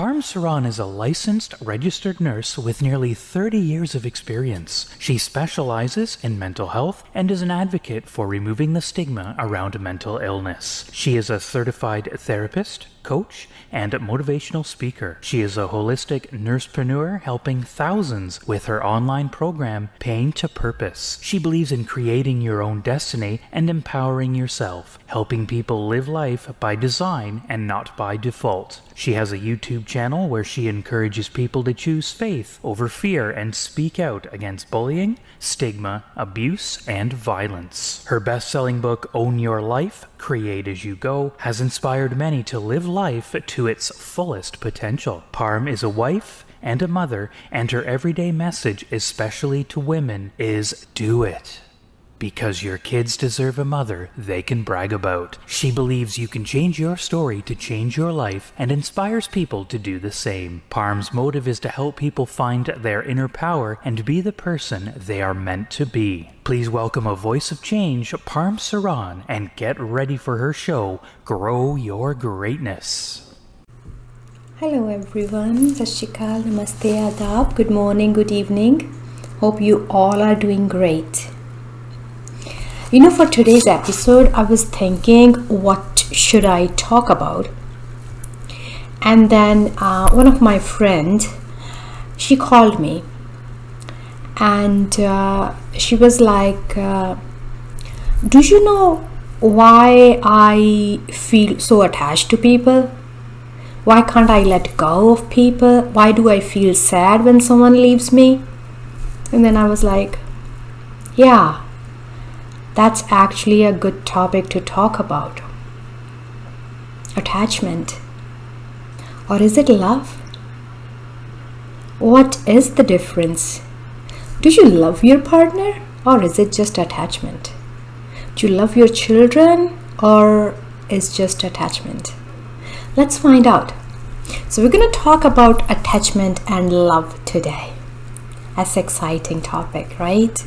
Parm Saran is a licensed, registered nurse with nearly 30 years of experience. She specializes in mental health and is an advocate for removing the stigma around mental illness. She is a certified therapist, coach, and motivational speaker. She is a holistic nursepreneur helping thousands with her online program, Pain to Purpose. She believes in creating your own destiny and empowering yourself, helping people live life by design and not by default. She has a YouTube channel where she encourages people to choose faith over fear and speak out against bullying, stigma, abuse, and violence. Her best-selling book, Own Your Life, Create As You Go, has inspired many to live life to its fullest potential. Parm is a wife and a mother, and her everyday message, especially to women, is do it. Because your kids deserve a mother they can brag about. She believes you can change your story to change your life and inspires people to do the same. Parm's motive is to help people find their inner power and be the person they are meant to be. Please welcome a voice of change, Parm Saran, and get ready for her show, Grow Your Greatness. Hello everyone, Sat Shri Akal, Namaste, Adab, good morning, good evening. Hope you all are doing great. For today's episode, I was thinking, what should I talk about? And then one of my friends, she called me and she was like, do you know why I feel so attached to people? Why can't I let go of people? Why do I feel sad when someone leaves me? And then I was like, yeah, that's actually a good topic to talk about. Attachment. Or is it love? What is the difference? Do you love your partner or is it just attachment? Do you love your children or is just attachment? Let's find out. So we're going to talk about attachment and love today. That's an exciting topic, right?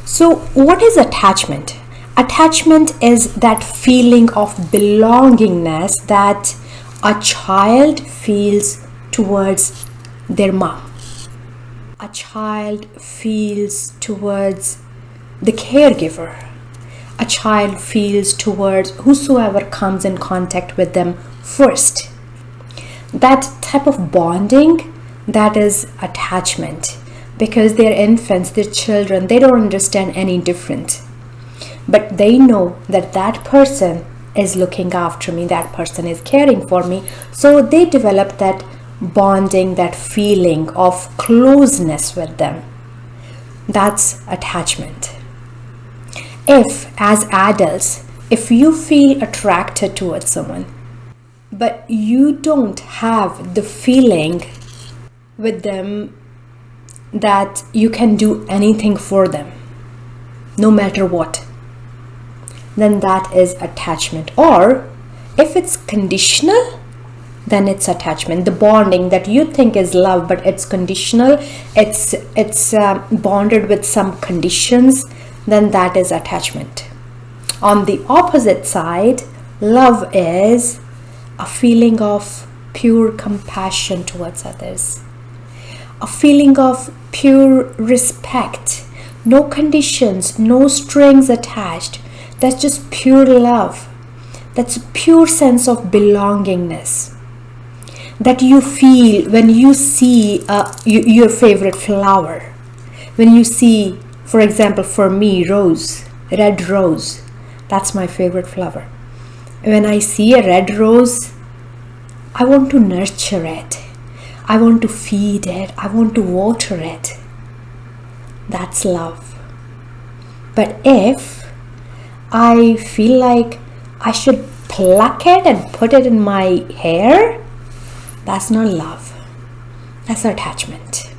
So what is attachment? Attachment is that feeling of belongingness that a child feels towards their mom. A child feels towards the caregiver. A child feels towards whosoever comes in contact with them first. That type of bonding, that is attachment. Because they're infants, they're children, they don't understand any different. But they know that that person is looking after me, that person is caring for me. So they develop that bonding, that feeling of closeness with them. That's attachment. If, as adults, if you feel attracted towards someone, but you don't have the feeling with them that you can do anything for them, no matter what, then that is attachment. Or if it's conditional, then it's attachment. The bonding that you think is love, but it's conditional, it's bonded with some conditions, then that is attachment. On the opposite side, love is a feeling of pure compassion towards others. A feeling of pure respect, no conditions, no strings attached. That's just pure love. That's a pure sense of belongingness that you feel when you see your favorite flower. When you see, for example, for me, rose, red rose, that's my favorite flower. When I see a red rose, I want to nurture it. I want to feed it. I want to water it. That's love. But if I feel like I should pluck it and put it in my hair, that's not love. That's attachment.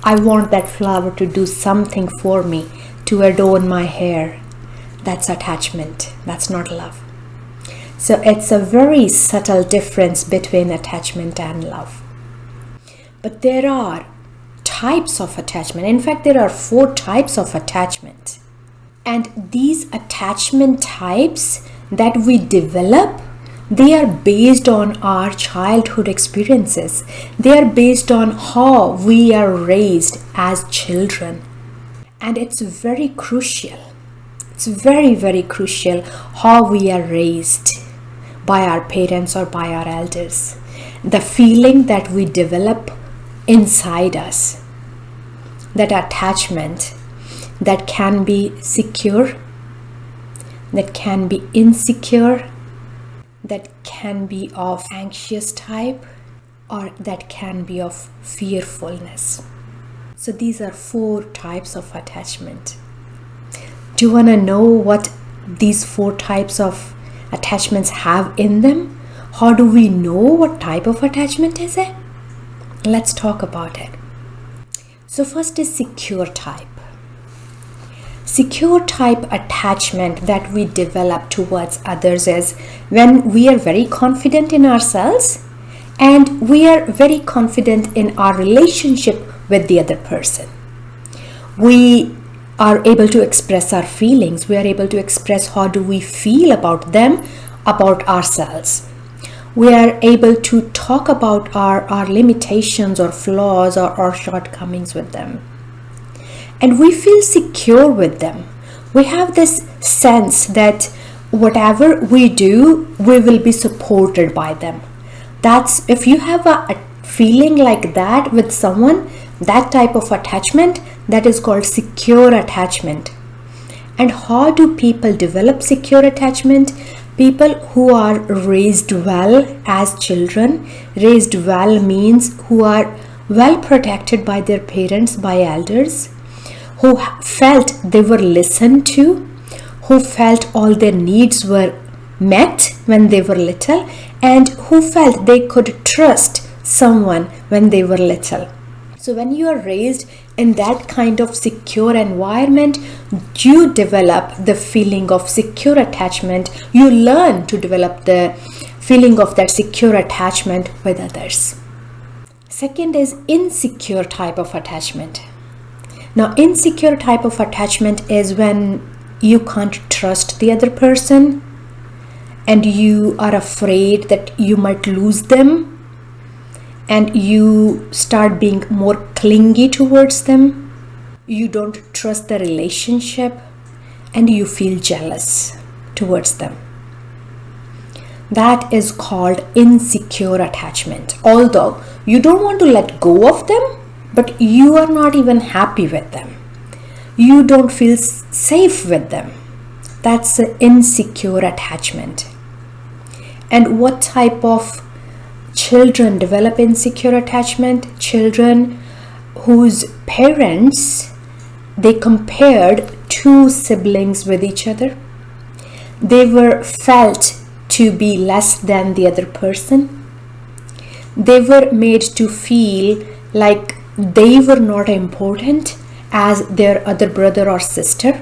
I want that flower to do something for me, to adorn my hair. That's attachment. That's not love. So it's a very subtle difference between attachment and love. But there are types of attachment. In fact, there are 4 types of attachment. And these attachment types that we develop They are based on our childhood experiences. They are based on how we are raised as children. And it's very crucial. It's very, very crucial how we are raised by our parents or by our elders. The feeling that we develop inside us, that attachment that can be secure, that can be insecure, that can be of anxious type, or that can be of fearfulness. So these are 4 types of attachment. Do you want to know what these 4 types of attachments have in them? How do we know what type of attachment is it? Let's talk about it. So first is secure type. Secure type attachment that we develop towards others is when we are very confident in ourselves and we are very confident in our relationship with the other person. We are able to express our feelings. We are able to express how do we feel about them, about ourselves. We are able to talk about our limitations or flaws or shortcomings with them. And we feel secure with them. We have this sense that whatever we do, we will be supported by them. That's if you have a feeling like that with someone, that type of attachment, that is called secure attachment. And how do people develop secure attachment? People who are raised well as children. Raised well means who are well protected by their parents, by elders, who felt they were listened to, who felt all their needs were met when they were little, and who felt they could trust someone when they were little. So when you are raised in that kind of secure environment, you develop the feeling of secure attachment. You learn to develop the feeling of that secure attachment with others. Second is insecure type of attachment. Now, insecure type of attachment is when you can't trust the other person and you are afraid that you might lose them, and you start being more clingy towards them. You don't trust the relationship and you feel jealous towards them. That is called insecure attachment. Although you don't want to let go of them, but you are not even happy with them. You don't feel safe with them. That's an insecure attachment. And what type of children develop insecure attachment? Children whose parents, they compared 2 siblings with each other. They were felt to be less than the other person. They were made to feel like they were not important as their other brother or sister.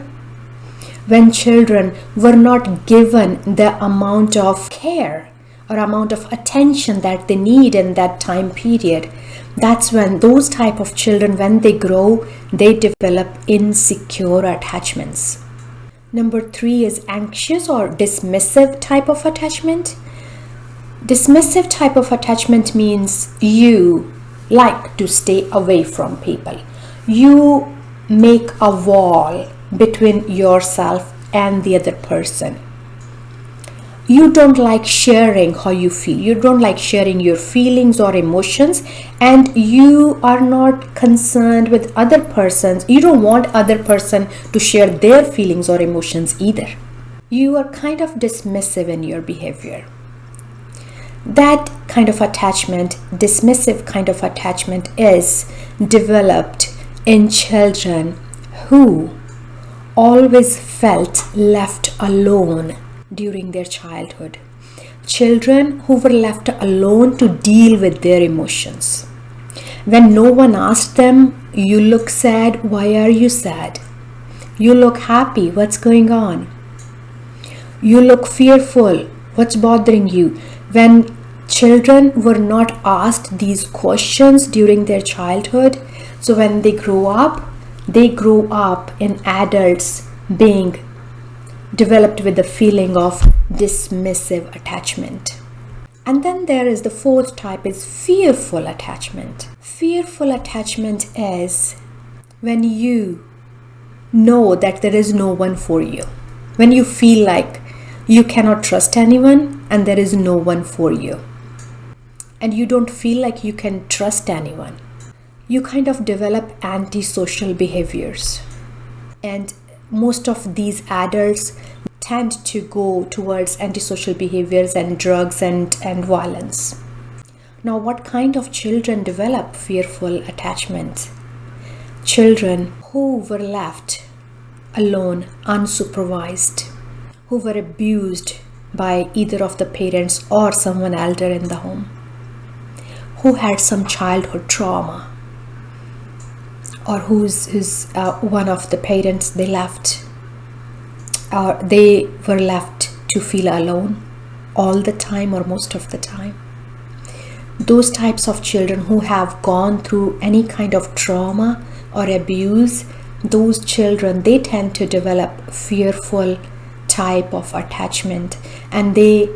When children were not given the amount of care or amount of attention that they need in that time period, that's when those type of children, when they grow, they develop insecure attachments. Number 3 is anxious or dismissive type of attachment. Dismissive type of attachment means you like to stay away from people. You make a wall between yourself and the other person. You don't like sharing how you feel. You don't like sharing your feelings or emotions, and you are not concerned with other persons. You don't want other person to share their feelings or emotions either. You are kind of dismissive in your behavior. That kind of attachment, dismissive kind of attachment, is developed in children who always felt left alone during their childhood. Children who were left alone to deal with their emotions. When no one asked them, "You look sad, why are you sad? You look happy, what's going on? You look fearful, what's bothering you?" When children were not asked these questions during their childhood, so when they grow up in adults being developed with the feeling of dismissive attachment. And then there is the fourth type is fearful attachment. Fearful attachment is when you know that there is no one for you. When you feel like you cannot trust anyone and there is no one for you. And you don't feel like you can trust anyone. You kind of develop antisocial behaviors. And most of these adults tend to go towards antisocial behaviors and drugs and violence. Now, what kind of children develop fearful attachment? Children who were left alone, unsupervised, who were abused by either of the parents or someone elder in the home, who had some childhood trauma, or who's one of the parents they left, or they were left to feel alone all the time or most of the time. Those types of children who have gone through any kind of trauma or abuse, those children, they tend to develop fearful type of attachment, and they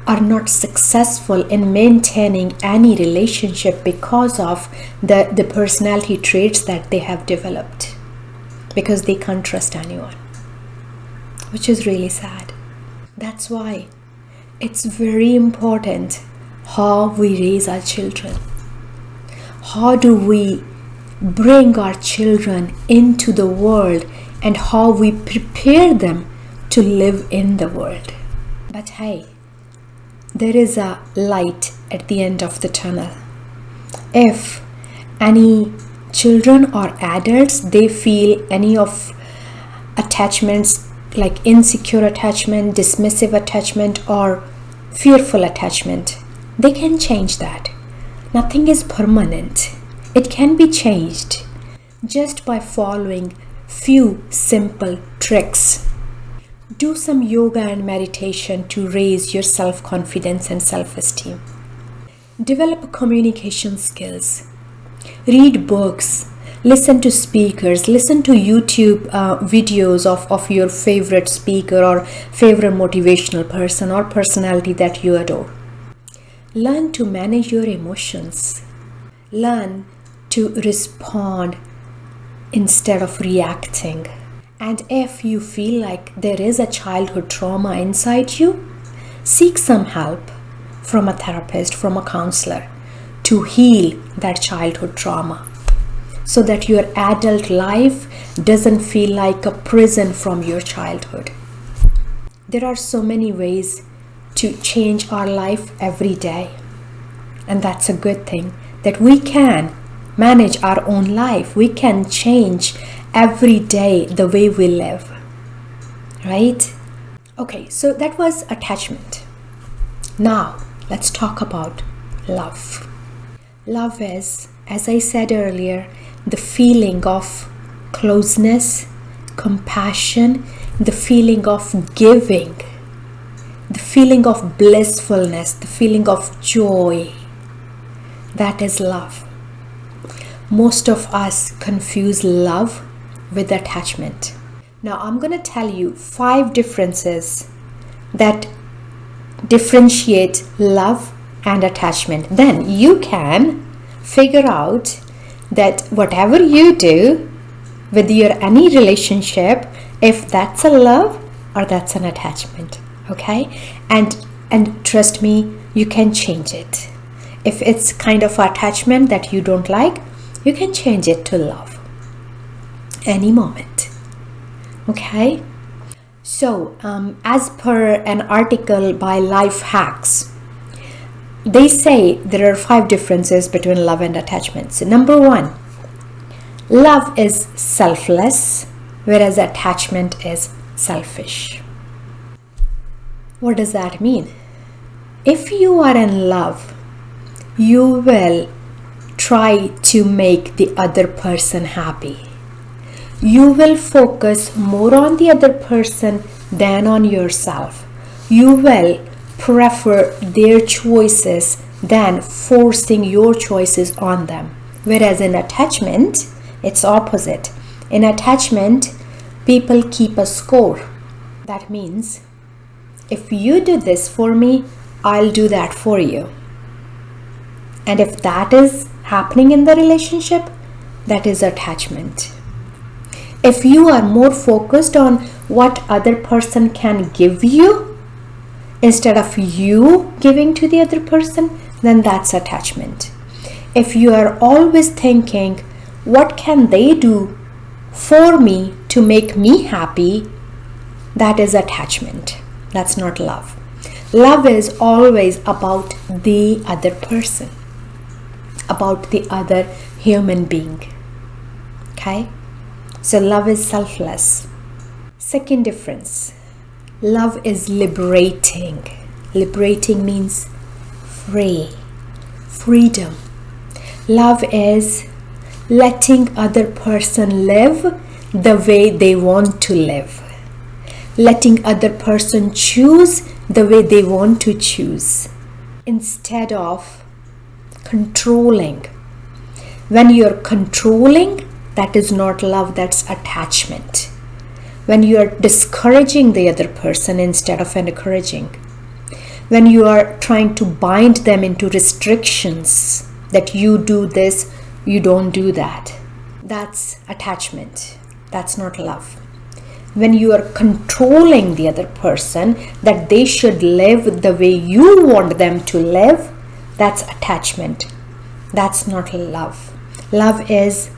are not successful in maintaining any relationship because of the personality traits that they have developed, because they can't trust anyone, which is really sad. That's why it's very important how we raise our children. How do we bring our children into the world and how we prepare them to live in the world. But hey, there is a light at the end of the tunnel. If any children or adults, they feel any of attachments like insecure attachment, dismissive attachment, or fearful attachment, they can change that. Nothing is permanent. It can be changed just by following few simple tricks. Do some yoga and meditation to raise your self-confidence and self-esteem. Develop communication skills. Read books. Listen to speakers. Listen to YouTube videos of your favorite speaker or favorite motivational person or personality that you adore. Learn to manage your emotions. Learn to respond instead of reacting. And if you feel like there is a childhood trauma inside you, seek some help from a therapist, from a counselor, to heal that childhood trauma, so that your adult life doesn't feel like a prison from your childhood. There are so many ways to change our life every day. And that's a good thing, that we can manage our own life. We can change every day the way we live, right? Okay, so that was attachment. Now, let's talk about love. Love is, as I said earlier, the feeling of closeness, compassion, the feeling of giving, the feeling of blissfulness, the feeling of joy. That is love. Most of us confuse love with attachment. Now, I'm going to tell you 5 differences that differentiate love and attachment. Then you can figure out that whatever you do with your any relationship, if that's a love or that's an attachment, okay? And trust me, you can change it. If it's kind of attachment that you don't like, you can change it to love any moment, okay? So as per an article by Life Hacks, they say there are 5 differences between love and attachment. So number 1, love is selfless, whereas attachment is selfish. What does that mean? If you are in love, you will try to make the other person happy. You will focus more on the other person than on yourself. You will prefer their choices than forcing your choices on them. Whereas in attachment, it's opposite. In attachment, people keep a score. That means, if you do this for me, I'll do that for you. And if that is happening in the relationship, that is attachment. If you are more focused on what other person can give you instead of you giving to the other person, then that's attachment. If you are always thinking, what can they do for me to make me happy, that is attachment. That's not love. Love is always about the other person, about the other human being. Okay? So love is selfless. Second difference, love is liberating. Liberating means free, freedom. Love is letting other person live the way they want to live. Letting other person choose the way they want to choose instead of controlling. When you're controlling, that is not love, that's attachment. When you are discouraging the other person instead of encouraging. When you are trying to bind them into restrictions, that you do this, you don't do that. That's attachment. That's not love. When you are controlling the other person that they should live the way you want them to live, that's attachment. That's not love. Love is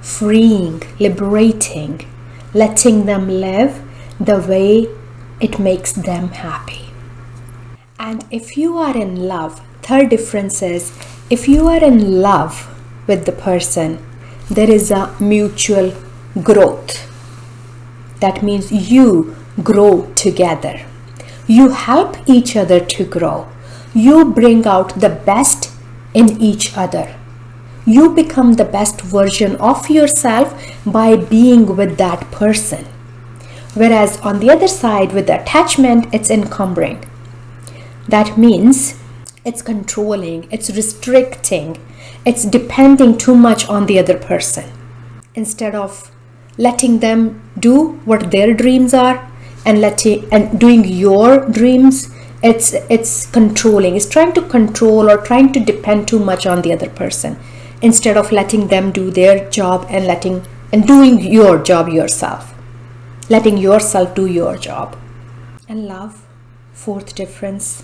freeing, liberating, letting them live the way it makes them happy. And if you are in love, third difference is, if you are in love with the person, there is a mutual growth. That means you grow together. You help each other to grow. You bring out the best in each other. You become the best version of yourself by being with that person. Whereas on the other side, with attachment, it's encumbering. That means it's controlling, it's restricting, it's depending too much on the other person. Instead of letting them do what their dreams are and doing your dreams, it's controlling. It's trying to control or trying to depend too much on the other person instead of letting them do their job and doing your job yourself. Letting yourself do your job. And love, fourth difference,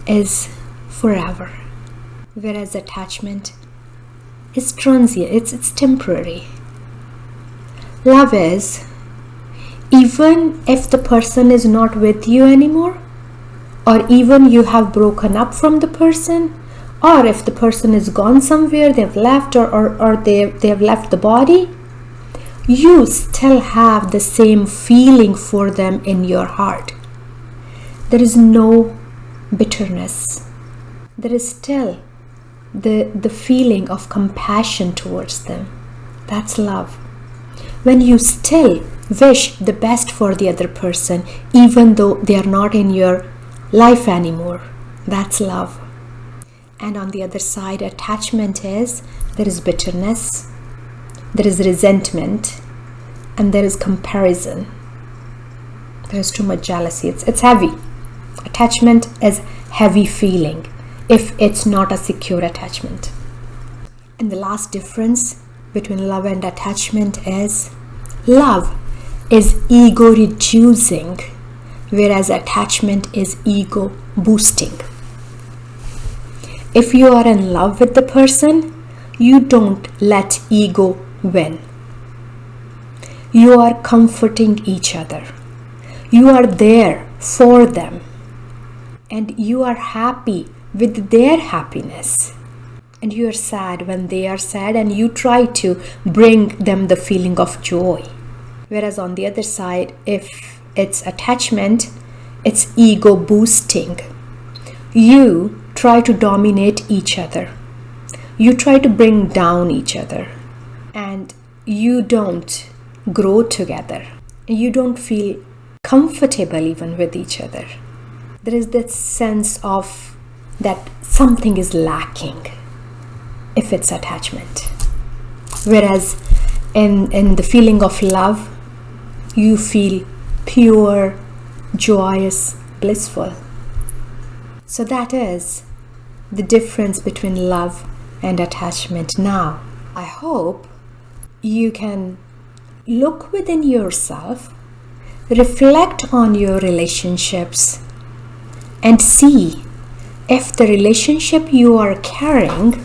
is forever. Whereas attachment is transient, it's temporary. Love is, even if the person is not with you anymore, or even you have broken up from the person, or if the person is gone somewhere, they've left or they have left the body, you still have the same feeling for them in your heart. There is no bitterness. There is still the feeling of compassion towards them. That's love. When you still wish the best for the other person, even though they are not in your life anymore, that's love. And on the other side, attachment is, there is bitterness, there is resentment, and there is comparison. There is too much jealousy. It's heavy. Attachment is heavy feeling if it's not a secure attachment. And the last difference between love and attachment is, love is ego reducing, whereas attachment is ego boosting. If you are in love with the person, you don't let ego win. You are comforting each other. You are there for them. And you are happy with their happiness. And you are sad when they are sad, and you try to bring them the feeling of joy. Whereas on the other side, if it's attachment, it's ego boosting. You try to dominate each other. You try to bring down each other. And you don't grow together. You don't feel comfortable even with each other. There is that sense of that something is lacking if it's attachment. Whereas in the feeling of love, you feel pure, joyous, blissful. So that is the difference between love and attachment. Now, I hope you can look within yourself, reflect on your relationships, and see if the relationship you are carrying,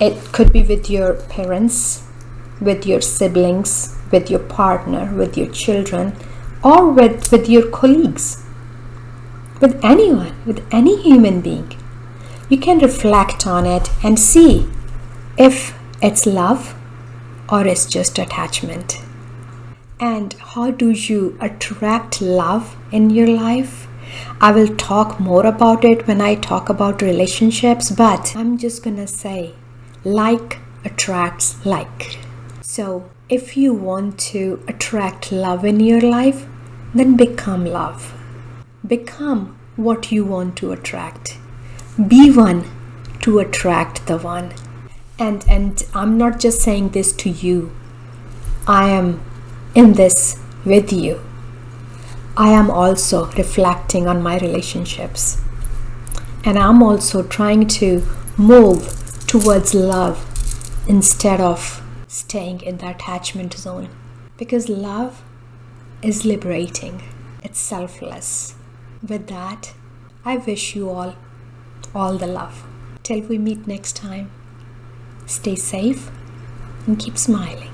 it could be with your parents, with your siblings, with your partner, with your children, or with your colleagues, with anyone, with any human being. You can reflect on it and see if it's love or it's just attachment. And how do you attract love in your life? I will talk more about it when I talk about relationships, but I'm just gonna say like attracts like. So if you want to attract love in your life, then become love. Become what you want to attract. Be one to attract the one. And I'm not just saying this to you. I am in this with you. I am also reflecting on my relationships. And I'm also trying to move towards love instead of staying in the attachment zone. Because love is liberating. It's selfless. With that, I wish you all the love. Till we meet next time, stay safe and keep smiling.